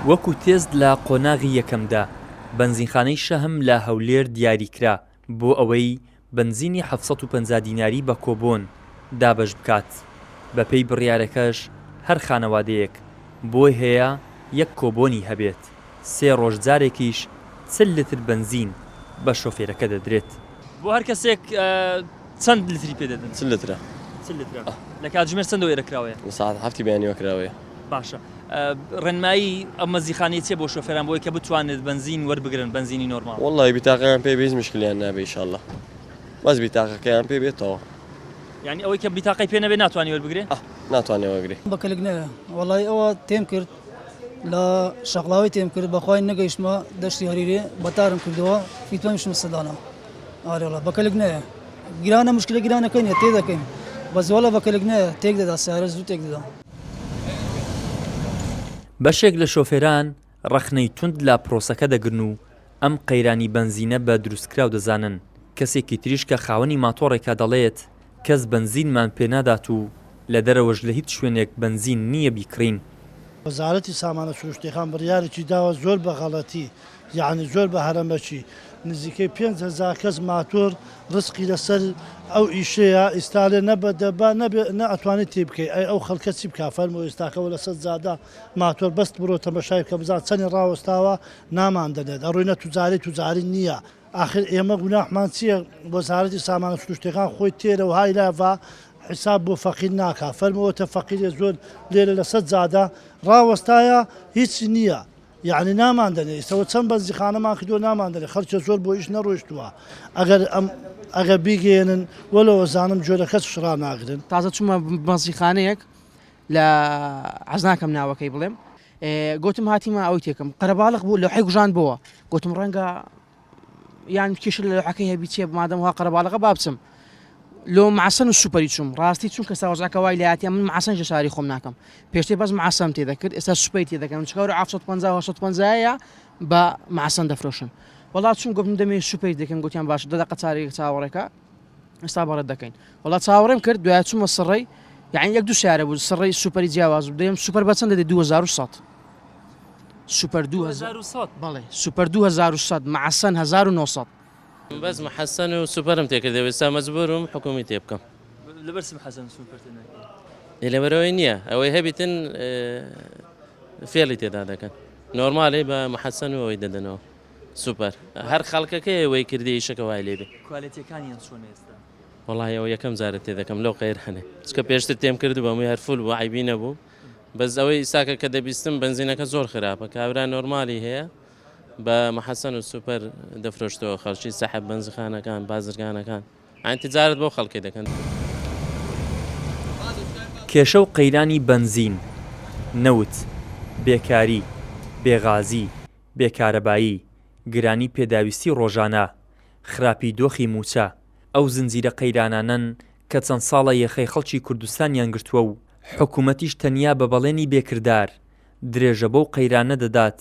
وەکو تێست لە قۆناغی یەکەمدا بەنزینخانەی شەهم لە هەولێر دیاریکرا بۆ ئەوەی بنزینی 750 دیناری بە کۆبۆن دابەش بکات. بەپێی بڕیارەکەش هەر خانەوادەیەک بۆی هەیە یەک کۆبۆنی هەبێت، 3 ڕۆژ جارێکیش 40 لتر بنزین بە شۆفێرەکە دەدرێت. بۆ هەر کەسێک چەند لتری پێ دەدەن؟ 40 لترە. 40 لترە. لە کاتژمێر چەندەوە ئێرەکراوەیە؟ لە ساعت 7 بەیانیوە کراوەیە. باشە. ڕێنمایی ئەم مەزیخانەیە چێ بۆ شۆفێران بۆی کە بتوانێت بنزین وەربگرن، بنزینی نۆرمال؟ وەڵڵی بیتاقەیان پێ بێ هیچ مشکلیان نابێ ئینشاءڵڵا. بەس بیتاقەکەیان پێ بێتەوە. یعنی ئەوەی کە بیتاقەی پێ نەبێ ناتوانێت وەربگرێ؟ ناتوانێت وەربگرێ. بەکەلک نەیە. وەڵڵی ئەوە تێم کرد لە شەقڵاوی تێم کرد بەخوای نەگەیشتمە دەشتی هەریرێ بەتارم کردەوە فیتوانیشم سەدانە. ئارێڵە بەکەلک نەیە. گرانە مشکلە گرانەکەین تێ دەکەین. بەس وەڵە بەکەلک نەیە تێک دەدا سیارە زوو تێک دەدا. بەشێک لە شۆفێران ڕەخنەی توند لە پرۆسەکە دەگرن و ئەم قەیرانی بنزینە بە دروستکراو دەزانن. کەسێکی تریش کە خاوەنی ماتۆڕێکە دەڵێت کەس بنزینمان پێنادات و لە دەرەوەش لە هیچ شوێنێک بنزین نییە بیکڕین. وەزارەتی سامانە فروشتیخان بڕیارێکی داوە زۆر بە غەڵەتی، یعنی زۆر بە هەرەمەچی نزیکەی 5,000 کەس ماتۆر ڕسقی لەسەر ئەو ئیشەیە ئێستالێ نەبەدەبا نە ئەتوانێت تێ بکەیت. ئەو خەڵکە چی بکا فەرموو ئێستاکەەوە لەسەر زادا ماتۆر بەست بڕۆ تەمەشای کە بزان چەندی ڕاوەستاوە نامان دەنێت ئەڕۆینە توجاری نییە. آخر ئێمە گوناحمان چییە؟ وەزارەتی سامانە فروشتیخان خۆی تێرە و های لاڤ حساب بۆ فەقیر ناکا فەرمەوەتە فەقیرێ زۆر لێرە لەسەر زادا ڕاوەستایە هیچ نییە. یعنی نامان دەنێت ئێستەوە چەند بەنزیخانەمان کردووە نامان دەنێت خەڵکە زۆر بۆ ئیش نەڕۆیشتووە. ئەگەر بیگەێنن وەلەوە زانم جۆرەکەس شڕا ناگرن. تازە چوومە بەنزیخانەیەک لە عەزناکەم ناوەکەی بڵێم گوتم هاتیمە ئەوی تێکم قەرەباڵغ بوو لەوحەی گوژان بووە گوتم ڕەنگە یان کێشە لە لەوحەکەی هەبی چێ مادەم وا قەرەباڵغە با بچم لۆ معسەن و سوپەری چوم ڕاستی چون کە ساوەزاکە وای لایەتە من معسەن جەساری خۆم ناکەم پێشتێ بەس معسەم تێ دەکرد ئێستا سوپەی تێ دەکەم چکار 750 بە معسەن دەفرۆشم. وڵات چون گفتم دەمێ سوپەی دەکەم گوتیان باش دەدەقە چارێک چاوەڕێکە ئێستا بەڕێت دەکەین. وڵات چاوەڕێم کرد دوای چوومە سڕەی یعنی یەک دو سیارە بوو سڕەی سوپەری جیاواز دەیم سوپەر بەچەند دەدەی 2100 سوپەر 2100 بەڵێ سوپەر 2100 معسەن 1900 بەس محەسەن و سوپەرم تێکردەوە ئێستا مەجبورم حکومی تێ بکەم. لەبەرچی محەسەن سوپەر تێ ناکەی؟ لەبەرەوەی نییە ئەوەی هەبیتن فێڵی تێدا دەکەن نۆرمالی بە محەسەن و ئەوەی دەدەنەوە سوپەر هەر خەڵکەکەی ئەوەی کردی ئیشەکە وای لێبێ. کوالێتیەکانیان چۆنە ئێستا؟ وەڵای ئەوە یەکەم جارە تێ دەکەم لەو قەیر هەنێ چکە پێشتر تێم کرد بەمووی هەر فول بوو عیبی نەبوو بەس ئەوەی ئیساکە کە دەبیستم بنزینەکە زۆر خراپە کابرا نۆرمالی هەیە بە محەسەن و سوپەر دەفرۆشتەوە خەڵکی سەحب بنزخانەکان بازرگانەکان ئەین تجارەت بۆ خەڵکی دەکەن. کێشە و قەیرانی بنزین، نەوت، بێکاری، بێغازی، بێکارەبایی، گرانی پێداویستی ڕۆژانە، خراپی دۆخی موچە ئەو زنجیرە قەیرانانن کە چەند ساڵە یەخەی خەڵکی کوردستانیان گرتووە و حکوومەتیش تەنیا بە بەڵێنی بێکردار درێژە بەو قەیرانە دەدات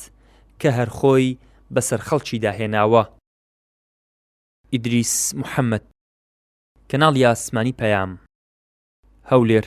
کە هەر خۆی بەسەر خەڵکی داهێناوە. ئیدریس محەممەد، کەناڵی ئاسمانی پەیام، هەولێر.